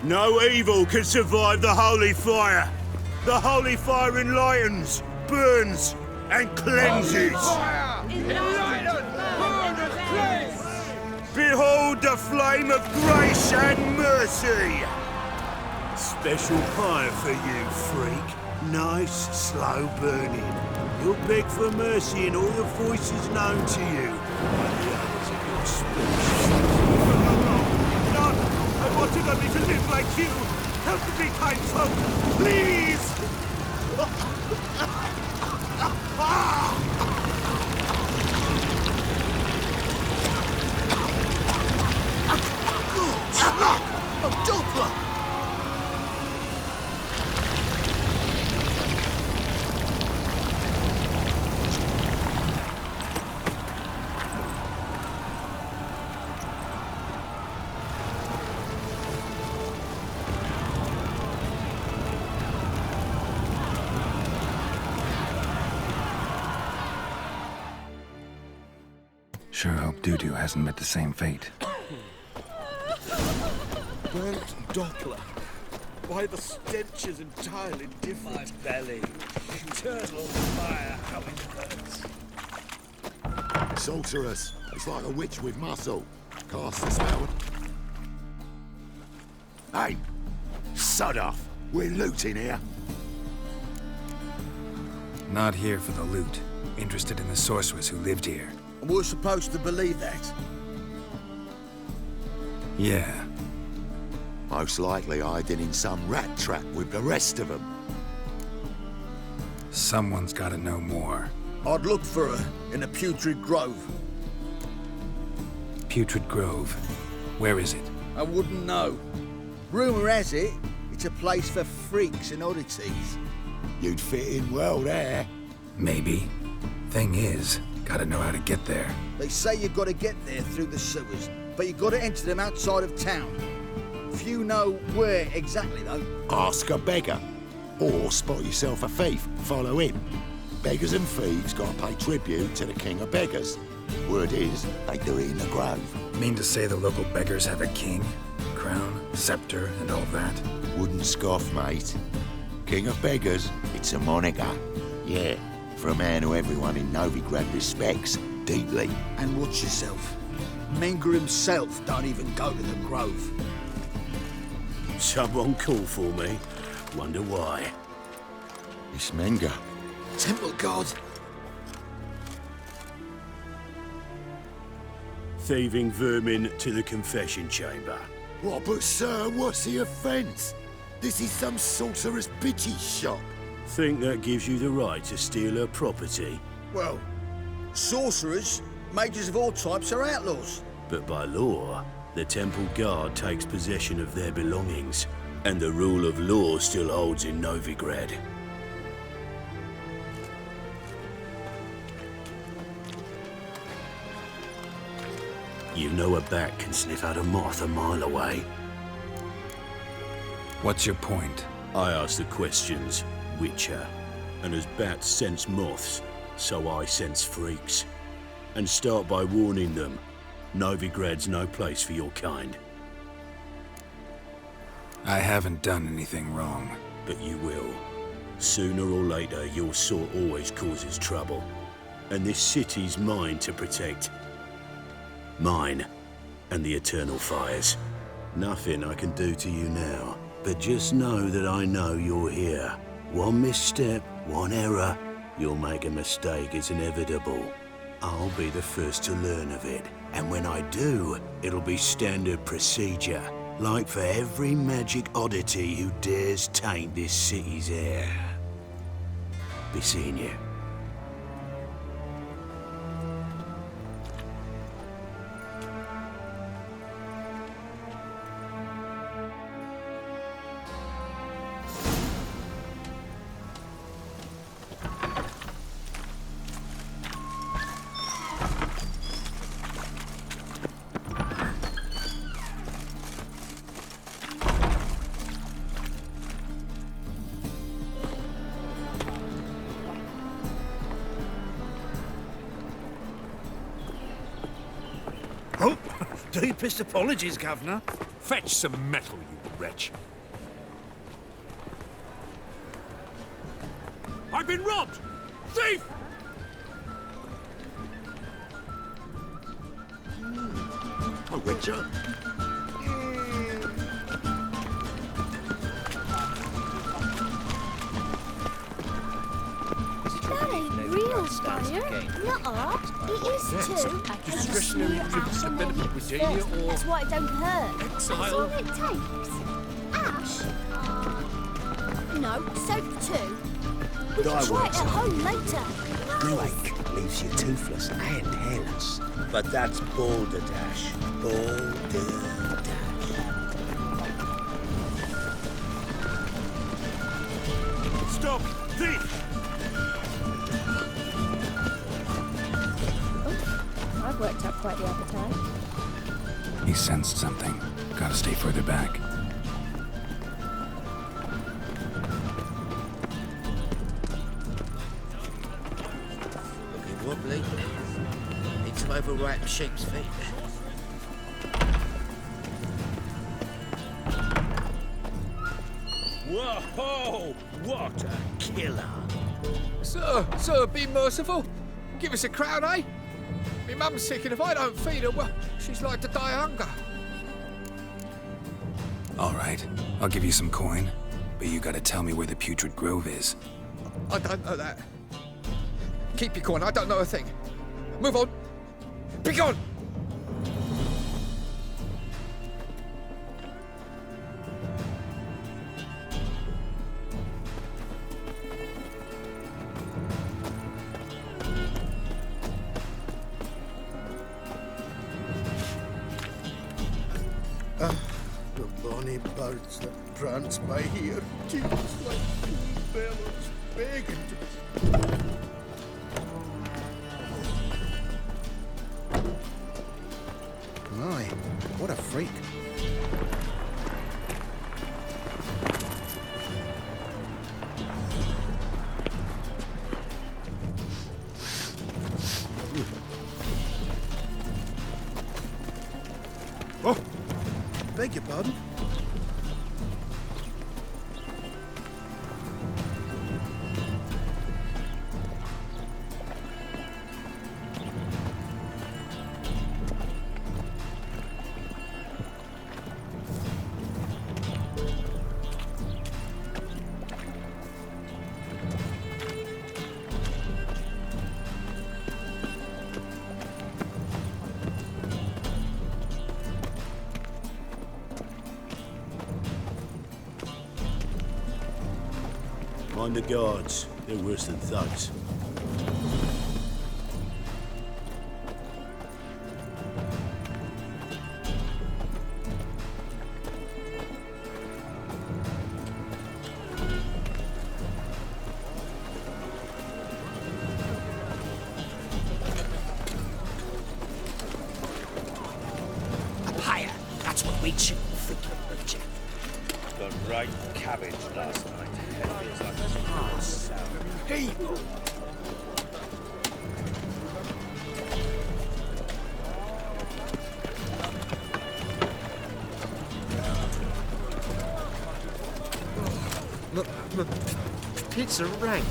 No evil can survive the holy fire. The holy fire enlightens, burns, and cleanses. Behold the flame of grace and mercy. Special fire for you, freak. Nice, slow burning. You'll beg for mercy in all the voices known to you. And the others of your species. No, I wanted only to live like you. Help me, kind folk, please! Oh, Doppler! Sure hope Doo-Doo hasn't met the same fate. Burnt Doppler. Why, the stench is entirely different. My belly. Eternal fire, how it hurts. Sorceress. It's like a witch with muscle. Cast the spell. Hey! Sod off! We're looting here. Not here for the loot. Interested in the sorceress who lived here. And we're supposed to believe that? Yeah. Most likely hiding in some rat trap with the rest of them. Someone's gotta know more. I'd look for her in the Putrid Grove. Putrid Grove. Where is it? I wouldn't know. Rumour has it, it's a place for freaks and oddities. You'd fit in well there. Maybe. Thing is, gotta know how to get there. They say you've got to get there through the sewers, but you've got to enter them outside of town. Few know where exactly, though. Ask a beggar. Or spot yourself a thief, follow him. Beggars and thieves gotta pay tribute to the king of beggars. Word is, they do it in the grove. Mean to say the local beggars have a king, crown, scepter, and all that? Wouldn't scoff, mate. King of beggars, it's a moniker. Yeah, for a man who everyone in Novigrad respects deeply. And watch yourself. Menger himself don't even go to the grove. Someone call for me. Wonder why. It's Menger. Temple God. Thieving vermin to the confession chamber. What, but sir, what's the offence? This is some sorcerer's bitchy shop. Think that gives you the right to steal her property? Well, sorcerers, mages of all types are outlaws. But by law, the temple guard takes possession of their belongings, and the rule of law still holds in Novigrad. You know a bat can sniff out a moth a mile away. What's your point? I ask the questions, Witcher. And as bats sense moths, so I sense freaks. And start by warning them, Novigrad's no place for your kind. I haven't done anything wrong. But you will. Sooner or later, your sort always causes trouble. And this city's mine to protect. Mine and the eternal fires. Nothing I can do to you now. But just know that I know you're here. One misstep, one error, you'll make a mistake, it's inevitable. I'll be the first to learn of it. And when I do, it'll be standard procedure. Like for every magic oddity who dares taint this city's air. Be seeing you. Oh, deepest apologies, Governor. Fetch some metal, you wretch. I've been robbed! Thief! Oh, Witcher. That ain't real fire. Nuh-uh. It is too. Discretionary trips to benefit Britannia or That's why it don't hurt. exile. That's all it takes. Ash? No, soap too. We can try it at home later. Blake leaves you toothless and hairless. But that's balderdash. Balderdash. Stop! Thief! I've worked up quite the appetite. He sensed something. Gotta stay further back. Looking wobbly. Need to overripe sheep's feet. Whoa! What a killer! Sir, be merciful. Give us a crown, eh? My mum's sick, and if I don't feed her, well, she's like to die of hunger. All right, I'll give you some coin, but you gotta tell me where the Putrid Grove is. I don't know that. Keep your coin, I don't know a thing. Move on. Be gone! The bonny birds that prance by here, just like two fellows begging to... My, what a freak. Oh, beg your pardon. Mind the guards. They're worse than thugs. A pyre. That's what we chew. The right cabbage last night. Heavy as like People. Pizza rank.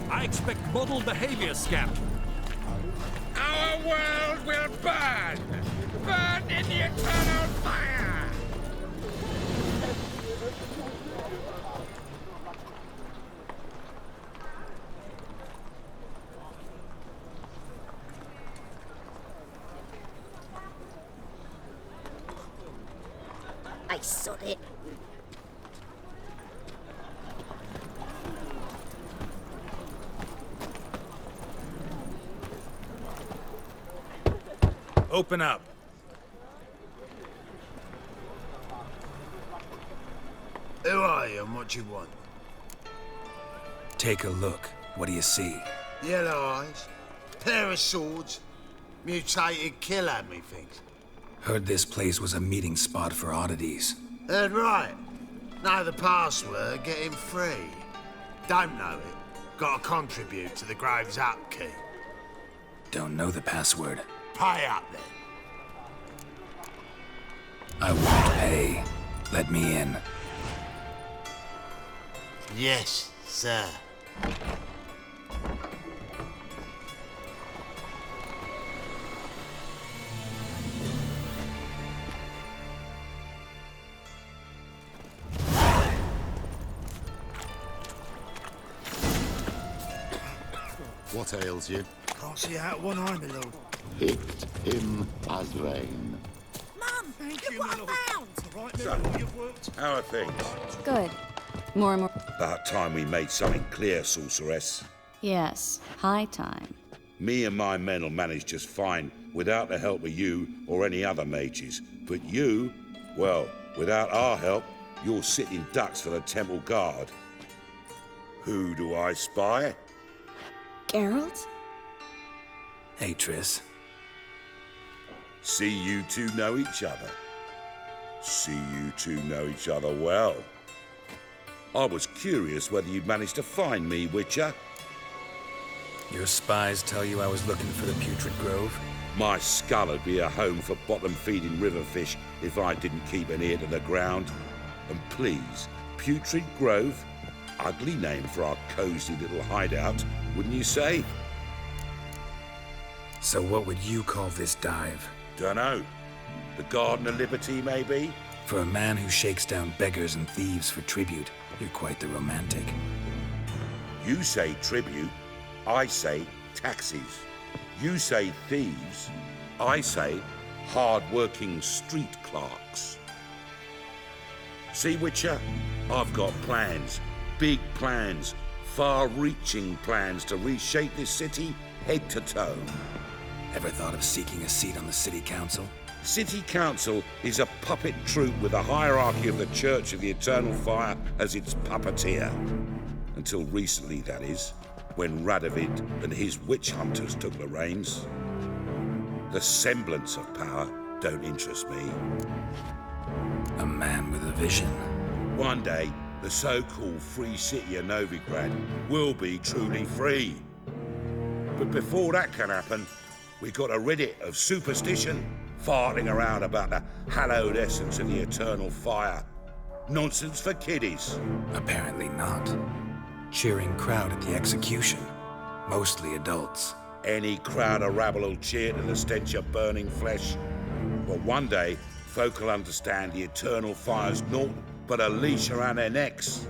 I expect model behavior, scamp. Our world will burn! Burn in the eternal fire! I sod it. Open up. Who are you and what you want? Take a look. What do you see? Yellow eyes, pair of swords, mutated killer, methinks. Heard this place was a meeting spot for oddities. Heard right. Know the password, get in free. Don't know it, gotta contribute to the Grove's upkeep. Don't know the password. Pay up then. I won't pay. Let me in. Yes, sir. What ails you? Can't see out one eye, my lord. Picked him as rain. Mum, look what I found! Right, my lord, you've worked. How are things? Good. More and more. About time we made something clear, sorceress. Yes, high time. Me and my men'll manage just fine without the help of you or any other mages. But you, well, without our help, you're sitting ducks for the temple guard. Who do I spy? Geralt? Hey, Triss. See you two know each other. See you two know each other well. I was curious whether you'd managed to find me, Witcher. Your spies tell you I was looking for the Putrid Grove? My skull'd be a home for bottom-feeding river fish if I didn't keep an ear to the ground. And please, Putrid Grove? Ugly name for our cozy little hideout, wouldn't you say? So what would you call this dive? Dunno. The Garden of Liberty, maybe? For a man who shakes down beggars and thieves for tribute, you're quite the romantic. You say tribute, I say taxes. You say thieves, I say hard-working street clerks. See, Witcher, I've got plans, big plans, far-reaching plans to reshape this city head to toe. Ever thought of seeking a seat on the city council? City Council is a puppet troupe with a hierarchy of the Church of the Eternal Fire as its puppeteer. Until recently, that is, when Radovid and his witch hunters took the reins. The semblance of power don't interest me. A man with a vision. One day, the so-called free city of Novigrad will be truly free. But before that can happen, we gotta rid it of superstition, farting around about the hallowed essence of the eternal fire. Nonsense for kiddies. Apparently not. Cheering crowd at the execution. Mostly adults. Any crowd of rabble will cheer to the stench of burning flesh. But one day, folk will understand the eternal fire's naught but a leash around their necks.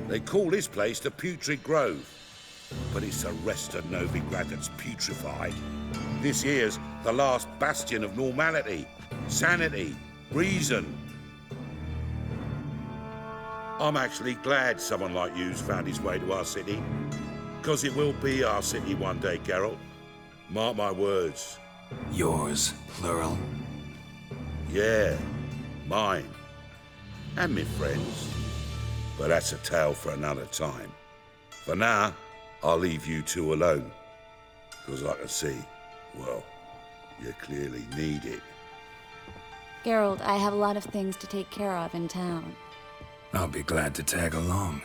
They call this place the Putrid Grove, but it's the rest of Novigrad that's putrefied. This here's the last bastion of normality, sanity, reason. I'm actually glad someone like you's found his way to our city, because it will be our city one day, Geralt. Mark my words. Yours, plural. Yeah, mine. And me friends. But that's a tale for another time. For now, I'll leave you two alone. Because I can see, well, you clearly need it. Geralt, I have a lot of things to take care of in town. I'll be glad to tag along.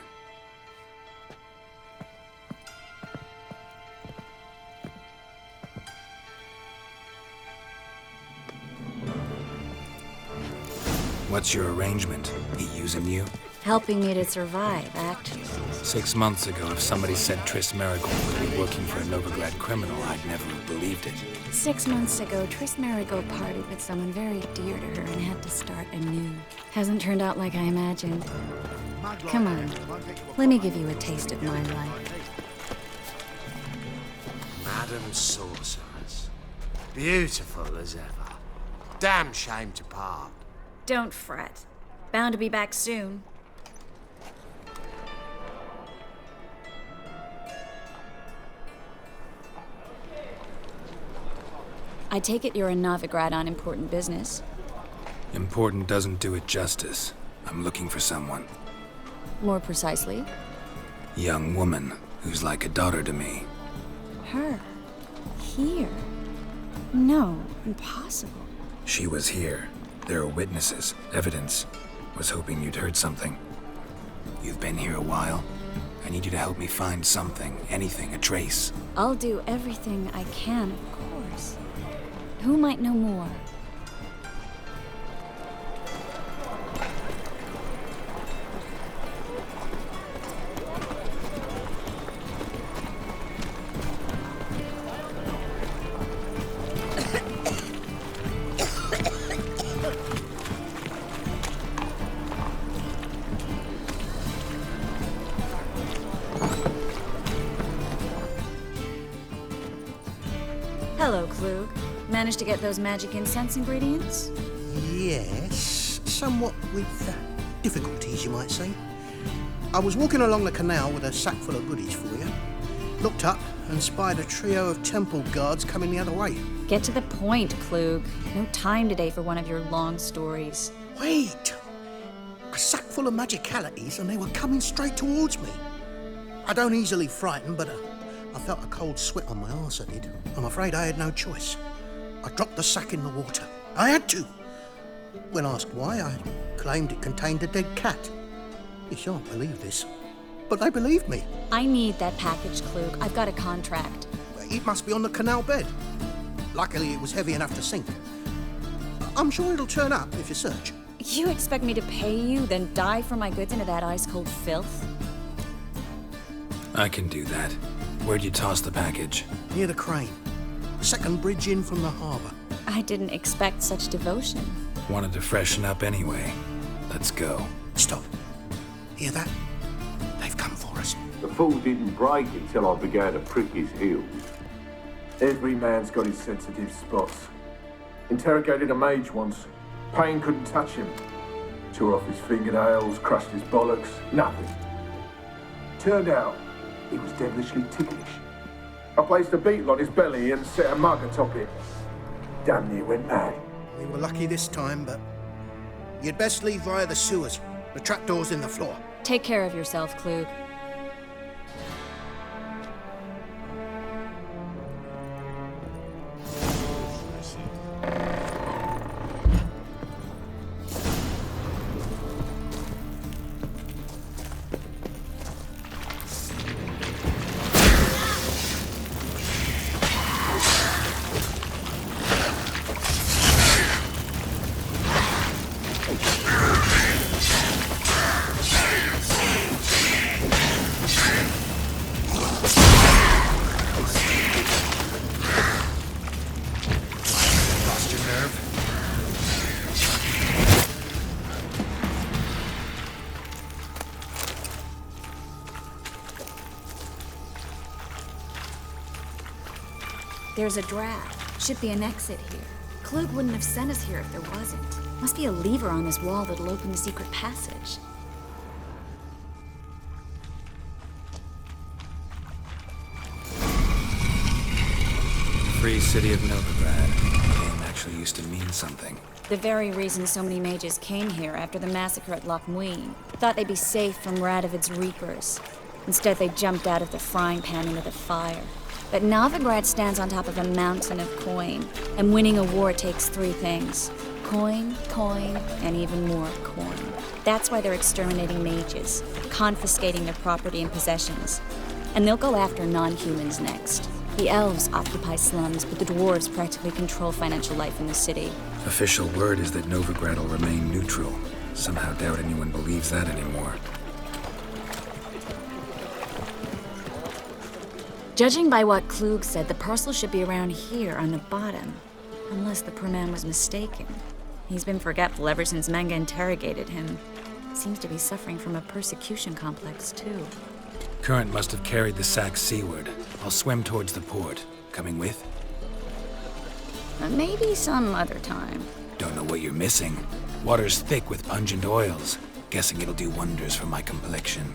What's your arrangement? He using you? Helping me to survive, actually. 6 months ago, if somebody said Triss Marigold would be working for a Novigrad criminal, I'd never have believed it. 6 months ago, Triss Marigold partied with someone very dear to her and had to start anew. Hasn't turned out like I imagined. Come on, let me give you a taste of my life. Madam Sorceress. Beautiful as ever. Damn shame to part. Don't fret. Bound to be back soon. I take it you're in Novigrad on important business. Important doesn't do it justice. I'm looking for someone. More precisely? Young woman who's like a daughter to me. Her? Here? No, impossible. She was here. There are witnesses, evidence. Was hoping you'd heard something. You've been here a while. I need you to help me find something, anything, a trace. I'll do everything I can, of course. Who might know more? Hello, Klug. Managed to get those magic incense ingredients? Yes, somewhat with difficulties, you might say. I was walking along the canal with a sack full of goodies for you. Looked up and spied a trio of temple guards coming the other way. Get to the point, Klug. No time today for one of your long stories. Wait! A sack full of magicalities and they were coming straight towards me. I don't easily frighten, but I felt a cold sweat on my arse, I did. I'm afraid I had no choice. I dropped the sack in the water. I had to. When asked why, I claimed it contained a dead cat. You shan't believe this, but they believed me. I need that package, Klug. I've got a contract. It must be on the canal bed. Luckily, it was heavy enough to sink. I'm sure it'll turn up if you search. You expect me to pay you, then dive for my goods into that ice-cold filth? I can do that. Where'd you toss the package? Near the crane. Second bridge in from the harbour. I didn't expect such devotion. Wanted to freshen up anyway. Let's go. Stop. Hear that? They've come for us. The fool didn't break until I began to prick his heels. Every man's got his sensitive spots. Interrogated a mage once. Pain couldn't touch him. Tore off his fingernails, crushed his bollocks, nothing. Turned out, he was devilishly ticklish. I placed a beetle on his belly and set a mug atop it. Damn near went mad. We were lucky this time, but you'd best leave via the sewers. The trapdoor's in the floor. Take care of yourself, Klug. There's a draft. Should be an exit here. Klug wouldn't have sent us here if there wasn't. Must be a lever on this wall that'll open the secret passage. Free city of Novigrad. The name actually used to mean something. The very reason so many mages came here after the massacre at Loch Muin. Thought they'd be safe from Radovid's reapers. Instead, they jumped out of the frying pan into the fire. But Novigrad stands on top of a mountain of coin, and winning a war takes three things. Coin, coin, and even more coin. That's why they're exterminating mages, confiscating their property and possessions. And they'll go after non-humans next. The elves occupy slums, but the dwarves practically control financial life in the city. Official word is that Novigrad will remain neutral. Somehow doubt anyone believes that anymore. Judging by what Klug said, the parcel should be around here on the bottom. Unless the poor man was mistaken. He's been forgetful ever since Manga interrogated him. Seems to be suffering from a persecution complex, too. Current must have carried the sack seaward. I'll swim towards the port. Coming with? Maybe some other time. Don't know what you're missing. Water's thick with pungent oils. Guessing it'll do wonders for my complexion.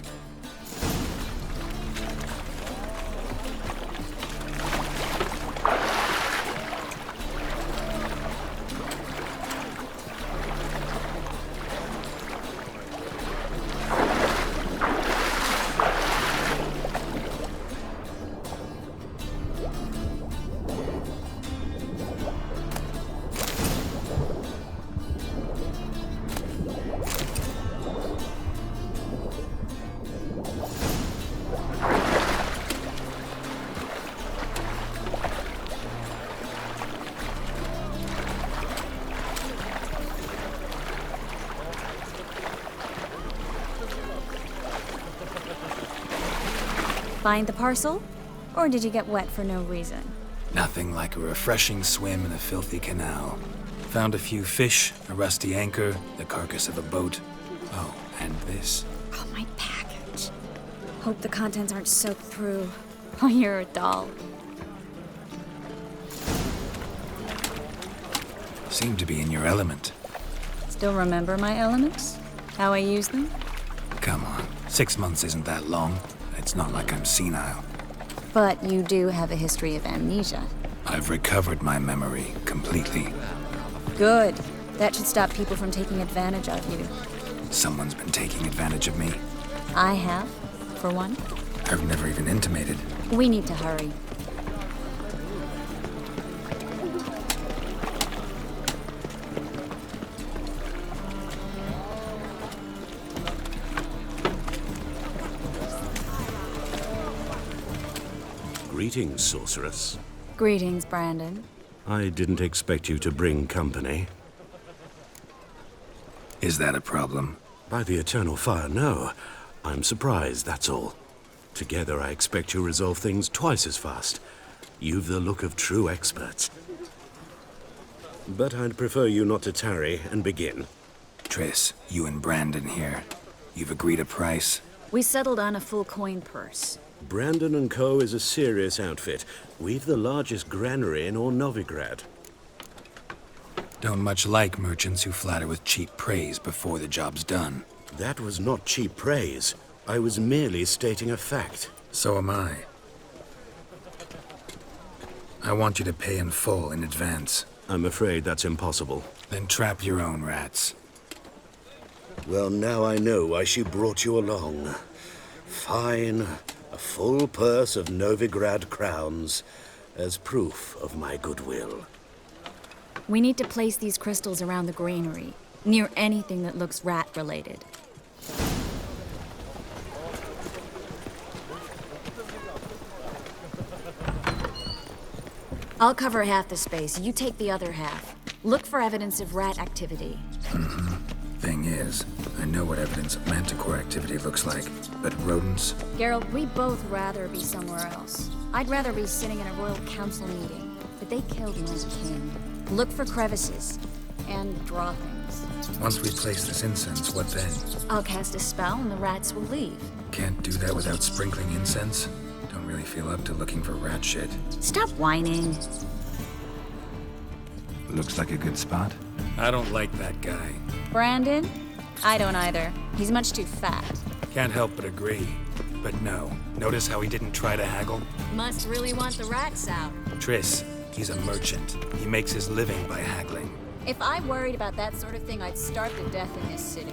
Find the parcel? Or did you get wet for no reason? Nothing like a refreshing swim in a filthy canal. Found a few fish, a rusty anchor, the carcass of a boat. Oh, and this. Oh, my package. Hope the contents aren't soaked through. Oh, you're a doll. Seem to be in your element. Still remember my elements? How I use them? Come on, 6 months isn't that long. It's not like I'm senile. But you do have a history of amnesia. I've recovered my memory completely. Good. That should stop people from taking advantage of you. Someone's been taking advantage of me. I have, for one. I've never even intimated. We need to hurry. Greetings, sorceress. Greetings, Brandon. I didn't expect you to bring company. Is that a problem? By the eternal fire, no. I'm surprised, that's all. Together, I expect you resolve things twice as fast. You've the look of true experts. But I'd prefer you not to tarry and begin. Triss, you and Brandon here. You've agreed a price? We settled on a full coin purse. Brandon & Co. is a serious outfit. We've the largest granary in all Novigrad. Don't much like merchants who flatter with cheap praise before the job's done. That was not cheap praise. I was merely stating a fact. So am I. I want you to pay in full in advance. I'm afraid that's impossible. Then trap your own rats. Well, now I know why she brought you along. Fine. A full purse of Novigrad crowns as proof of my goodwill. We need to place these crystals around the granary, near anything that looks rat-related. I'll cover half the space, you take the other half. Look for evidence of rat activity. Thing is, I know what evidence of manticore activity looks like, but rodents? Geralt, we'd both rather be somewhere else. I'd rather be sitting in a royal council meeting, but they killed my king. Look for crevices, and draw things. Once we place this incense, what then? I'll cast a spell and the rats will leave. Can't do that without sprinkling incense? Don't really feel up to looking for rat shit. Stop whining. Looks like a good spot. I don't like that guy. Brandon? I don't either. He's much too fat. Can't help but agree. But no. Notice how he didn't try to haggle? Must really want the rats out. Triss, he's a merchant. He makes his living by haggling. If I worried about that sort of thing, I'd starve to death in this city.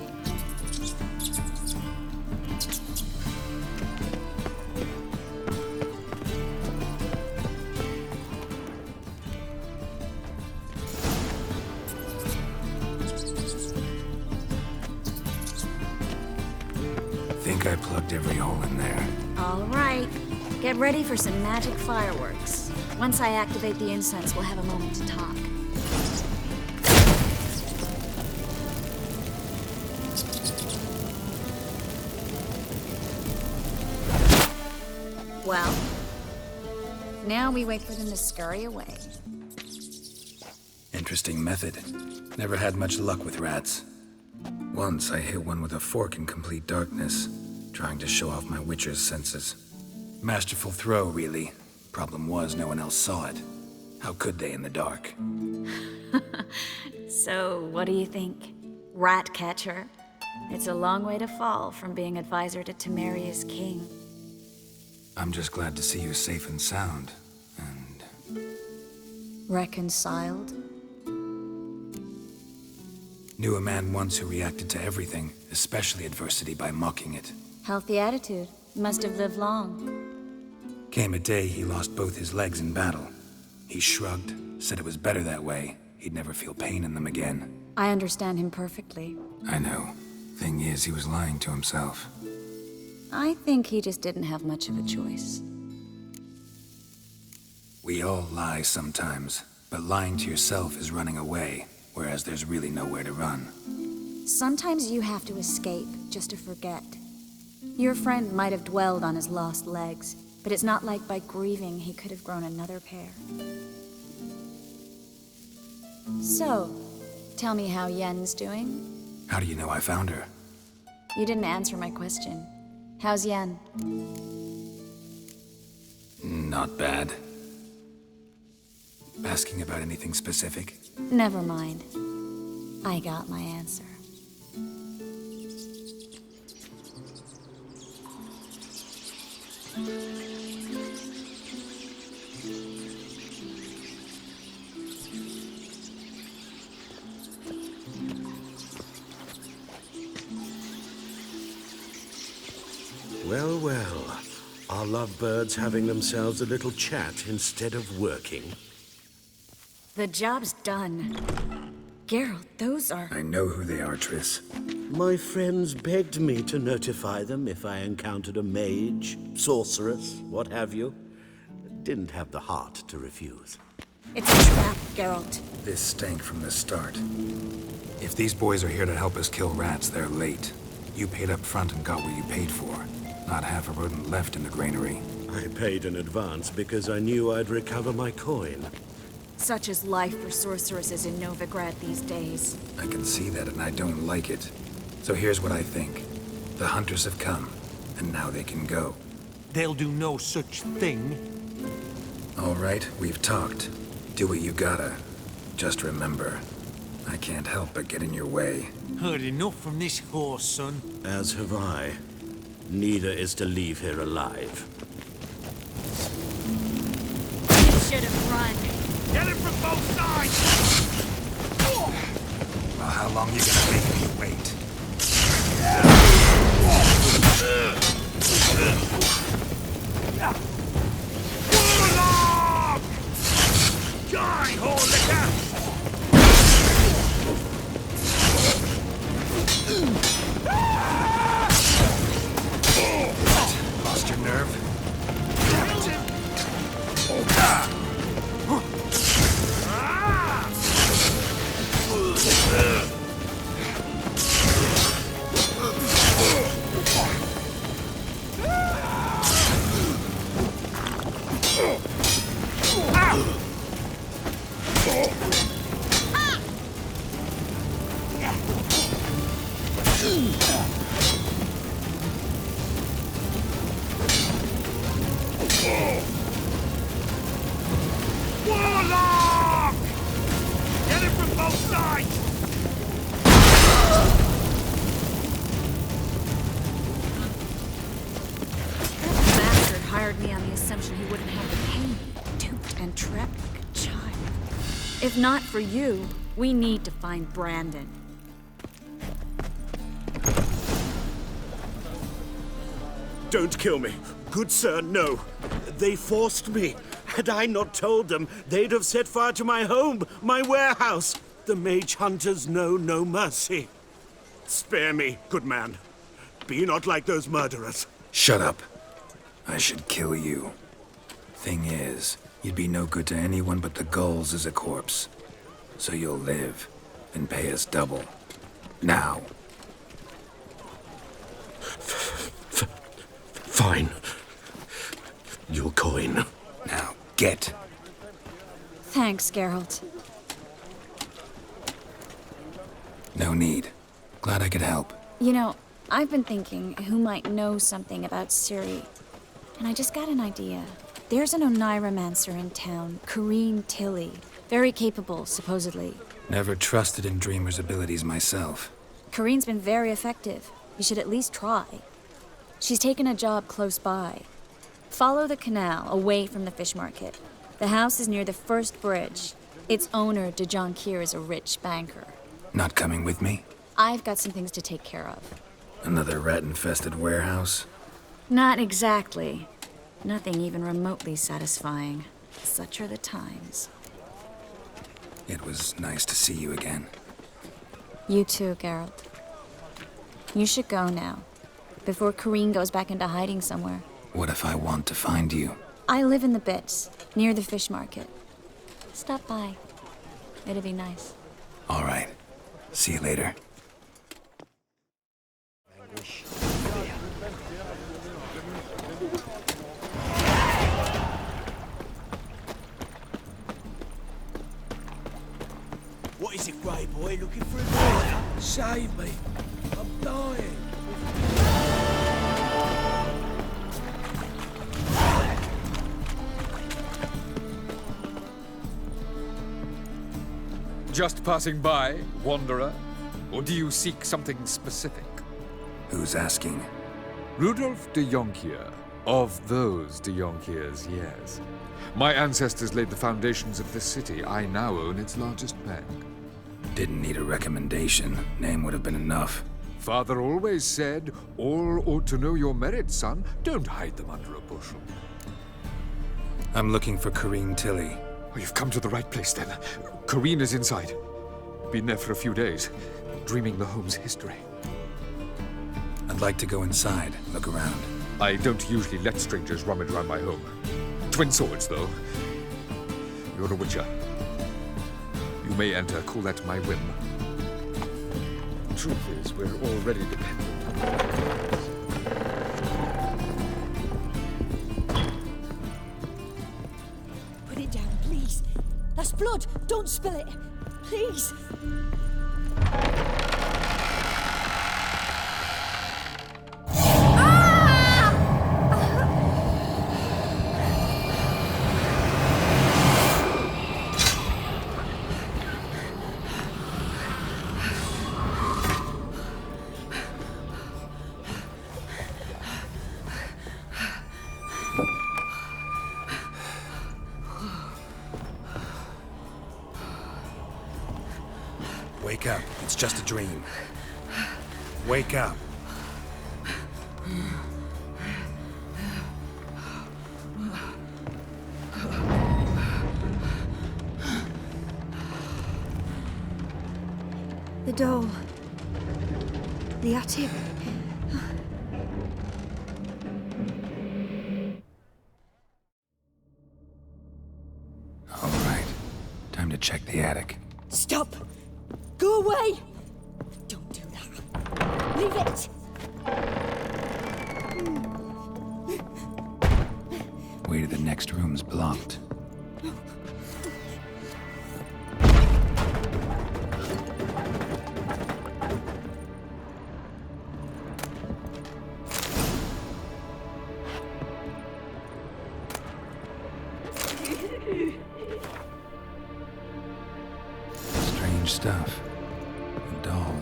Think I plugged every hole in there. All right. Get ready for some magic fireworks. Once I activate the incense, we'll have a moment to talk. Well, now we wait for them to scurry away. Interesting method. Never had much luck with rats. Once I hit one with a fork in complete darkness, trying to show off my witcher's senses. Masterful throw, really. Problem was, no one else saw it. How could they in the dark? So, what do you think? Rat catcher? It's a long way to fall from being advisor to Temeria's king. I'm just glad to see you safe and sound, and... Reconciled? Knew a man once who reacted to everything, especially adversity, by mocking it. Healthy attitude. Must have lived long. Came a day he lost both his legs in battle. He shrugged, said it was better that way. He'd never feel pain in them again. I understand him perfectly. I know. Thing is, he was lying to himself. I think he just didn't have much of a choice. We all lie sometimes, but lying to yourself is running away, whereas there's really nowhere to run. Sometimes you have to escape just to forget. Your friend might have dwelled on his lost legs, but it's not like by grieving he could have grown another pair. So, tell me how Yen's doing? How do you know I found her? You didn't answer my question. How's Yen? Not bad. Asking about anything specific? Never mind. I got my answer. Well, well. Are lovebirds having themselves a little chat instead of working? The job's done. Geralt, those are... I know who they are, Triss. My friends begged me to notify them if I encountered a mage, sorceress, what have you. Didn't have the heart to refuse. It's a trap, Geralt. This stank from the start. If these boys are here to help us kill rats, they're late. You paid up front and got what you paid for. Not half a rodent left in the granary. I paid in advance because I knew I'd recover my coin. Such is life for sorceresses in Novigrad these days. I can see that and I don't like it. So here's what I think. The hunters have come, and now they can go. They'll do no such thing. All right, we've talked. Do what you gotta. Just remember, I can't help but get in your way. Heard enough from this horse, son. As have I. Neither is to leave here alive. You should have run. Get him from both sides! Well, how long you gonna make me wait? Warlock! Die, whore Lost your nerve? Warlock! Get him from both sides! That bastard hired me on the assumption he wouldn't have to pay me. Duped and trapped like a child. If not for you, we need to find Brandon. Don't kill me. Good sir, no. They forced me. Had I not told them, they'd have set fire to my home, my warehouse. The mage hunters know no mercy. Spare me, good man. Be not like those murderers. Shut up. I should kill you. Thing is, you'd be no good to anyone but the gulls as a corpse. So you'll live, and pay us double. Now. Fine. Your coin. Now, get. Thanks, Geralt. No need. Glad I could help. You know, I've been thinking who might know something about Ciri. And I just got an idea. There's an Oneiromancer in town, Corrine Tilly. Very capable, supposedly. Never trusted in Dreamer's abilities myself. Corrine's been very effective. You should at least try. She's taken a job close by. Follow the canal, away from the fish market. The house is near the first bridge. Its owner, de Jonquier, is a rich banker. Not coming with me? I've got some things to take care of. Another rat-infested warehouse? Not exactly. Nothing even remotely satisfying. Such are the times. It was nice to see you again. You too, Geralt. You should go now, before Corrine goes back into hiding somewhere. What if I want to find you? I live in the Bits, near the fish market. Stop by. It'd be nice. All right. See you later. grey boy looking for a lawyer. Save me. I'm dying. Just passing by, wanderer? Or do you seek something specific? Who's asking? Rudolf de Jonkier. Of those de Jonkiers, yes. My ancestors laid the foundations of this city. I now own its largest bank. Didn't need a recommendation. Name would have been enough. Father always said, all ought to know your merits, son. Don't hide them under a bushel. I'm looking for Corrine Tilly. Oh, you've come to the right place, then. Corrine is inside. Been there for a few days, dreaming the home's history. I'd like to go inside, look around. I don't usually let strangers rummage around my home. Twin swords, though. You're a witcher. You may enter, call that my whim. Truth is, we're already dependent. Put it down, please. That's blood. Don't spill it. Please. Wake up. It's just a dream. Wake up. The doll. The attic. All right. Time to check the attic. Stop! Go away! Don't do that. Leave it! Way to the next room's blocked. Strange stuff. A doll.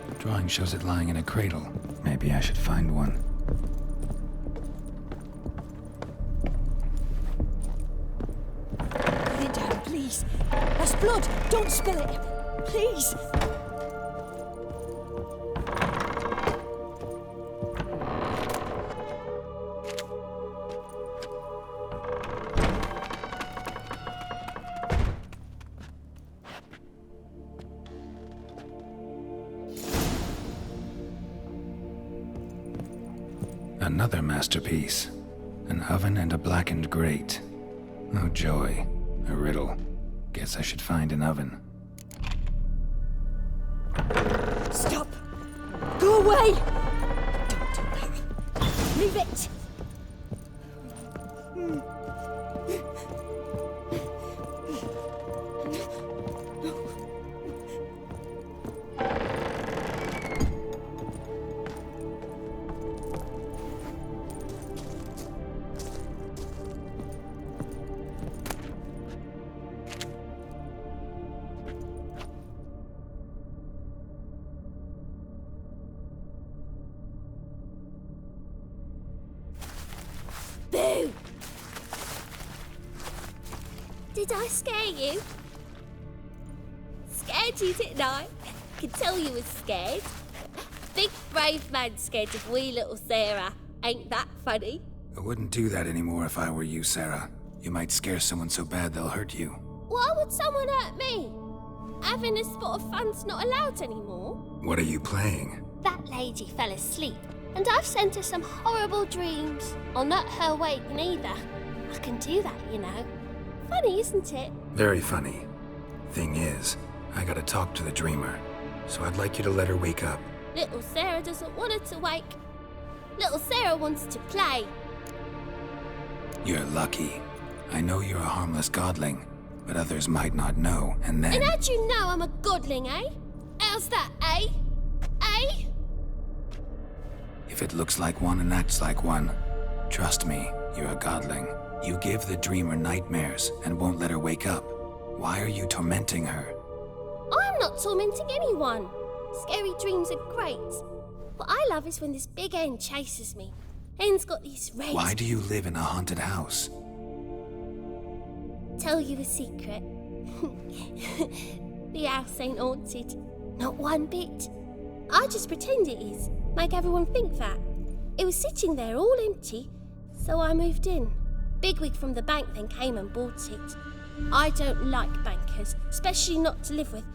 The drawing shows it lying in a cradle. Maybe I should find one. Put it down, please. That's blood. Don't spill it. Please. Another masterpiece. An oven and a blackened grate. Oh joy. A riddle. Guess I should find an oven. Stop! Go away! Don't do that. Leave it! Boo! Did I scare you? Scared you, didn't I? Could tell you was scared. Big brave man scared of wee little Sarah. Ain't that funny? I wouldn't do that anymore if I were you, Sarah. You might scare someone so bad they'll hurt you. Why would someone hurt me? Having a spot of fun's not allowed anymore. What are you playing? That lady fell asleep, and I've sent her some horrible dreams. I'll not her wake neither. I can do that, you know. Funny, isn't it? Very funny. Thing is, I gotta talk to the dreamer, so I'd like you to let her wake up. Little Sarah doesn't want her to wake. Little Sarah wants to play. You're lucky. I know you're a harmless godling, but others might not know, and then... And how'd you know I'm a godling, eh? How's that, eh? Eh? If it looks like one and acts like one, trust me, you're a godling. You give the dreamer nightmares and won't let her wake up. Why are you tormenting her? I'm not tormenting anyone. Scary dreams are great. What I love is when this big hen chases me. Hen's got these red... Why do you live in a haunted house? Tell you a secret. The house ain't haunted. Not one bit. I just pretend it is. Make everyone think that. It was sitting there all empty, so I moved in. Bigwig from the bank then came and bought it. I don't like bankers, especially not to live with,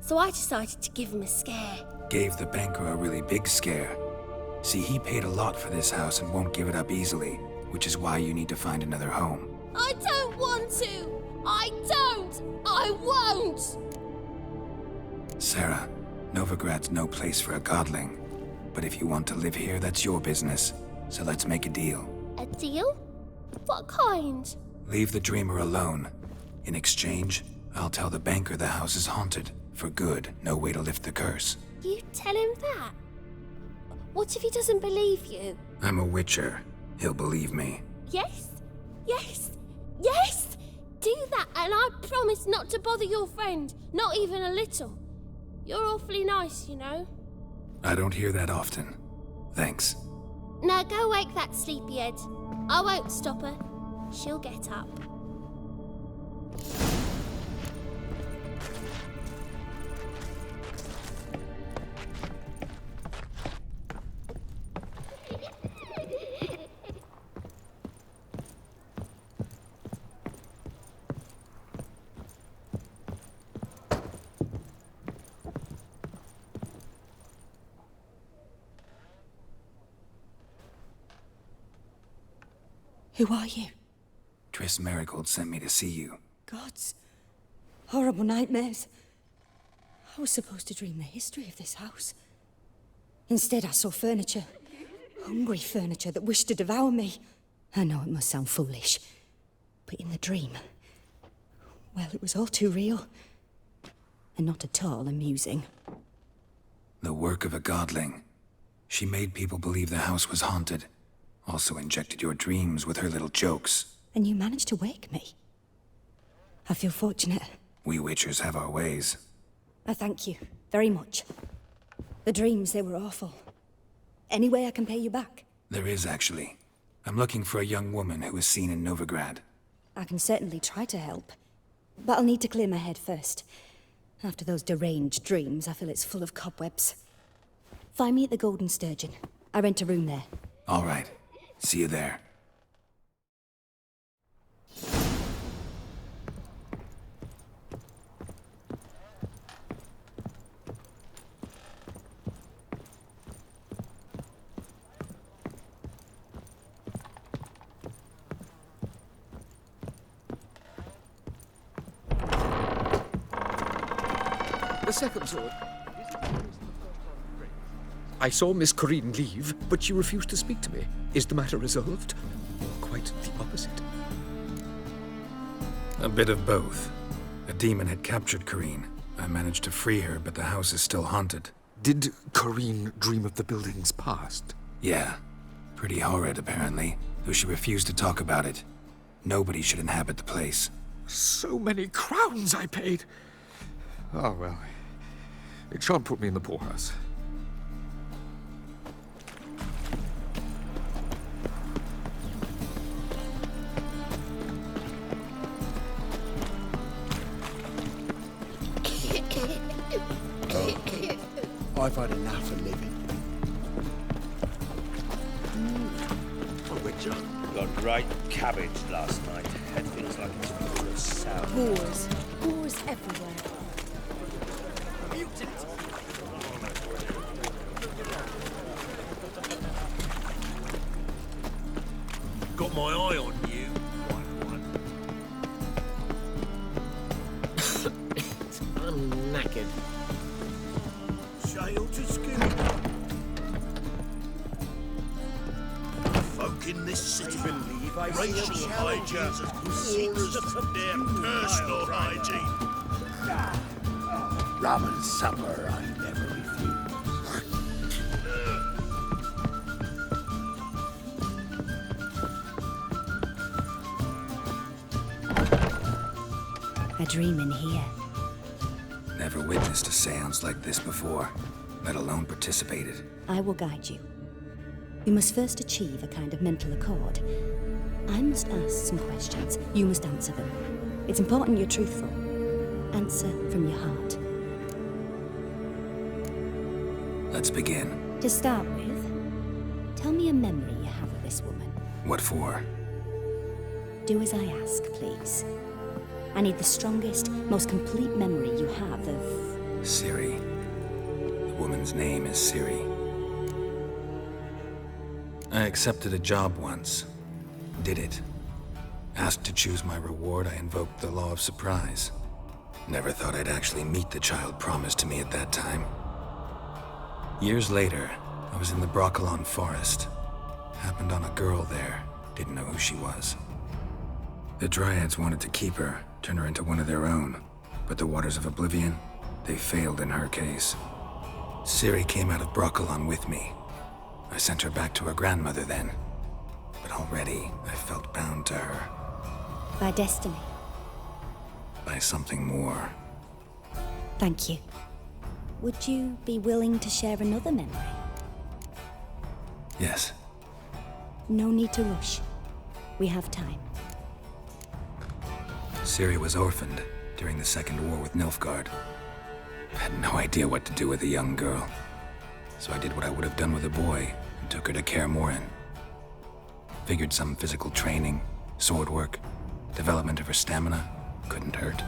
so I decided to give him a scare. Gave the banker a really big scare. See, he paid a lot for this house and won't give it up easily, which is why you need to find another home. I don't want to! I don't! I won't! Sarah, Novigrad's no place for a godling. But if you want to live here, that's your business. So let's make a deal. A deal? What kind? Leave the dreamer alone. In exchange, I'll tell the banker the house is haunted. For good, no way to lift the curse. You tell him that? What if he doesn't believe you? I'm a witcher. He'll believe me. Yes? Yes? Yes! Do that and I promise not to bother your friend. Not even a little. You're awfully nice, you know. I don't hear that often. Thanks. Now go wake that sleepyhead. I won't stop her. She'll get up. Who are you? Triss Marigold sent me to see you. Gods. Horrible nightmares. I was supposed to dream the history of this house. Instead, I saw furniture. Hungry furniture that wished to devour me. I know it must sound foolish, but in the dream, well, it was all too real. And not at all amusing. The work of a godling. She made people believe the house was haunted. Also injected your dreams with her little jokes. And you managed to wake me. I feel fortunate. We witchers have our ways. I thank you very much. The dreams, they were awful. Any way I can pay you back? There is, actually. I'm looking for a young woman who was seen in Novigrad. I can certainly try to help. But I'll need to clear my head first. After those deranged dreams, I feel it's full of cobwebs. Find me at the Golden Sturgeon. I rent a room there. All right. See you there. The second sword. I saw Miss Corinne leave, but she refused to speak to me. Is the matter resolved? Or quite the opposite? A bit of both. A demon had captured Corinne. I managed to free her, but the house is still haunted. Did Corinne dream of the building's past? Yeah. Pretty horrid, apparently, though she refused to talk about it. Nobody should inhabit the place. So many crowns I paid! Oh, well. It shan't put me in the poorhouse. I've had enough of living. Oh, Witcher. Got right cabbage last night. Head feels like it's full of sour. Boars. Boars everywhere. Got my eye on you. I'm knackered. Sail to skin. Folk in this city believe Racial hygiene, wars, their personal hygiene. Rum and supper I never refuse. A dream in here. Never witnessed a seance like this before, let alone participated. I will guide you. You must first achieve a kind of mental accord. I must ask some questions. You must answer them. It's important you're truthful. Answer from your heart. Let's begin. To start with, tell me a memory you have of this woman. What for? Do as I ask, please. I need the strongest, most complete memory you have of... Ciri. The woman's name is Ciri. I accepted a job once. Did it. Asked to choose my reward, I invoked the law of surprise. Never thought I'd actually meet the child promised to me at that time. Years later, I was in the Broccolon forest. Happened on a girl there. Didn't know who she was. The Dryads wanted to keep her, turn her into one of their own. But the Waters of Oblivion, they failed in her case. Ciri came out of Broccolon with me. I sent her back to her grandmother then. But already, I felt bound to her. By destiny. By something more. Thank you. Would you be willing to share another memory? Yes. No need to rush. We have time. Ciri was orphaned during the Second War with Nilfgaard. I had no idea what to do with a young girl. So I did what I would have done with a boy and took her to Kaer Morhen. Figured some physical training, sword work, development of her stamina couldn't hurt.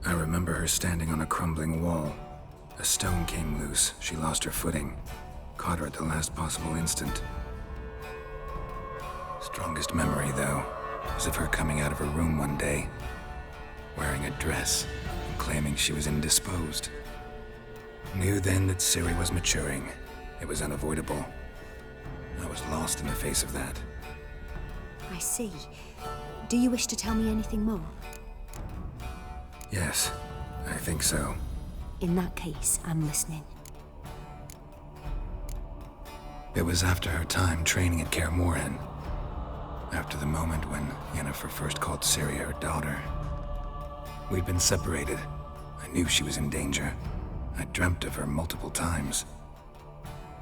I remember her standing on a crumbling wall. A stone came loose, she lost her footing. Caught her at the last possible instant. Strongest memory, though, was of her coming out of her room one day, wearing a dress and claiming she was indisposed. Knew then that Ciri was maturing. It was unavoidable. I was lost in the face of that. I see. Do you wish to tell me anything more? Yes, I think so. In that case, I'm listening. It was after her time training at Kaer Morhen. After the moment when Yennefer first called Ciri her daughter. We'd been separated. I knew she was in danger. I dreamt of her multiple times.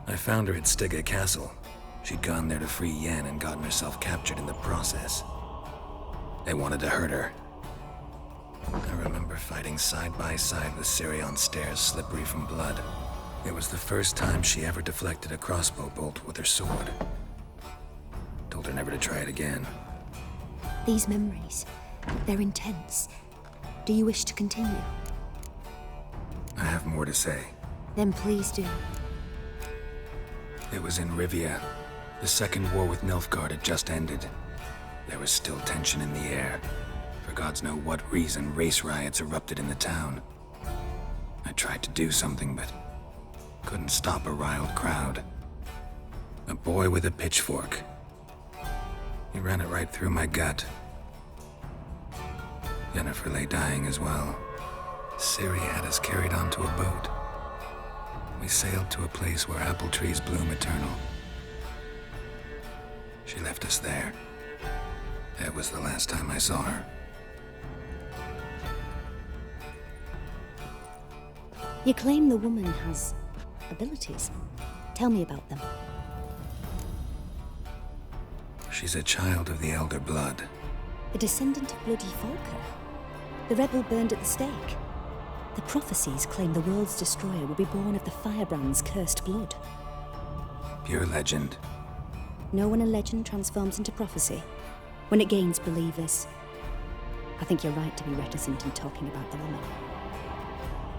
I found her at Stygga Castle. She'd gone there to free Yen and gotten herself captured in the process. They wanted to hurt her. I remember fighting side by side with Ciri on stairs slippery from blood. It was the first time she ever deflected a crossbow bolt with her sword. Told her never to try it again. These memories, they're intense. Do you wish to continue? I have more to say. Then please do. It was in Rivia. The Second War with Nilfgaard had just ended. There was still tension in the air. For gods know what reason, race riots erupted in the town. I tried to do something, but couldn't stop a riled crowd. A boy with a pitchfork. He ran it right through my gut. Yennefer lay dying as well. Ciri had us carried onto a boat. We sailed to a place where apple trees bloom eternal. She left us there. That was the last time I saw her. You claim the woman has abilities. Tell me about them. She's a child of the Elder Blood. A descendant of bloody Falker. The rebel burned at the stake. The prophecies claim the world's destroyer will be born of the Firebrand's cursed blood. Pure legend. Know when a legend transforms into prophecy? When it gains believers. I think you're right to be reticent in talking about the woman.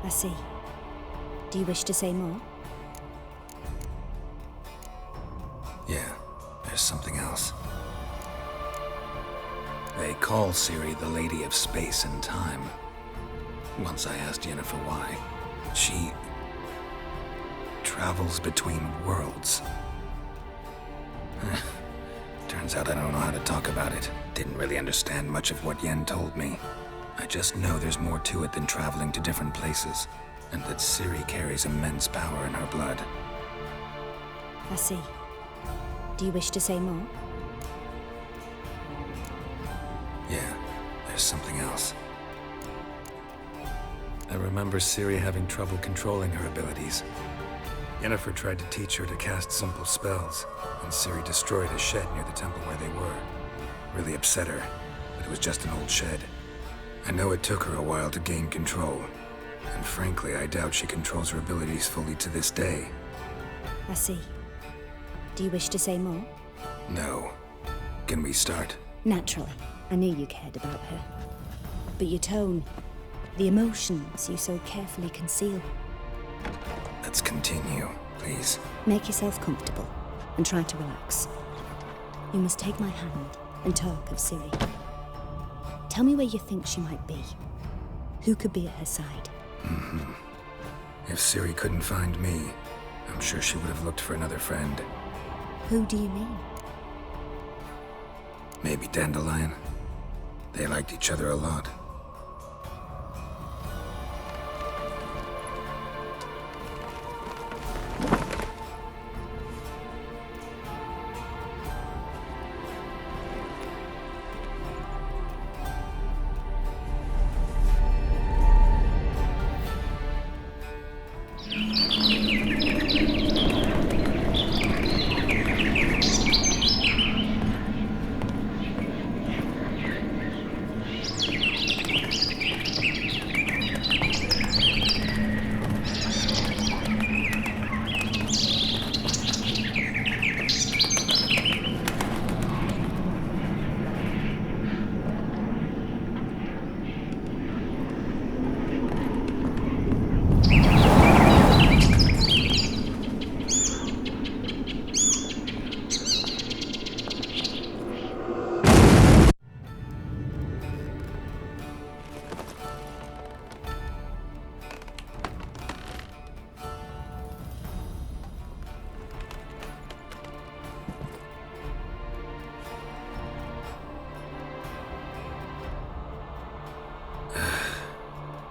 I see. Do you wish to say more? Yeah, there's something else. They call Ciri the Lady of Space and Time. Once I asked Yennefer why. She travels between worlds. Turns Turns out I don't know how to talk about it. Didn't really understand much of what Yen told me. I just know there's more to it than traveling to different places, and that Ciri carries immense power in her blood. I see. Do you wish to say more? Yeah, there's something else. I remember Ciri having trouble controlling her abilities. Yennefer tried to teach her to cast simple spells, and Ciri destroyed a shed near the temple where they were. Really upset her, but it was just an old shed. I know it took her a while to gain control, and frankly, I doubt she controls her abilities fully to this day. I see. Do you wish to say more? No. Can we start? Naturally. I knew you cared about her. But your tone, the emotions you so carefully conceal. Let's continue, please. Make yourself comfortable and try to relax. You must take my hand and talk of Ciri. Tell me where you think she might be. Who could be at her side? If Ciri couldn't find me, I'm sure she would have looked for another friend. Who do you mean? Maybe Dandelion. They liked each other a lot.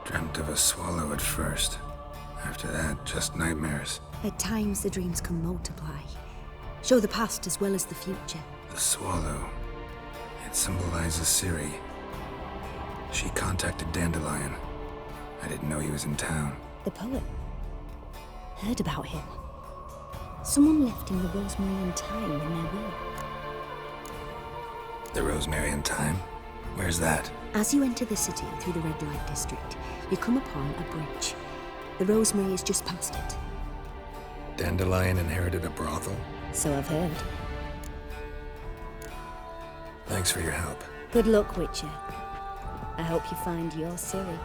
Dreamt of a swallow at first. After that, just nightmares. At times, the dreams can multiply. Show the past as well as the future. The swallow. It symbolizes Ciri. She contacted Dandelion. I didn't know he was in town. The poet. Heard about him. Someone left him the rosemary and thyme in their will. The Rosemary and Thyme? Where's that? As you enter the city through the red light district, you come upon a bridge. The rosemary is just past it. Dandelion inherited a brothel? So I've heard. Thanks for your help. Good luck, Witcher. I hope you find your Ciri.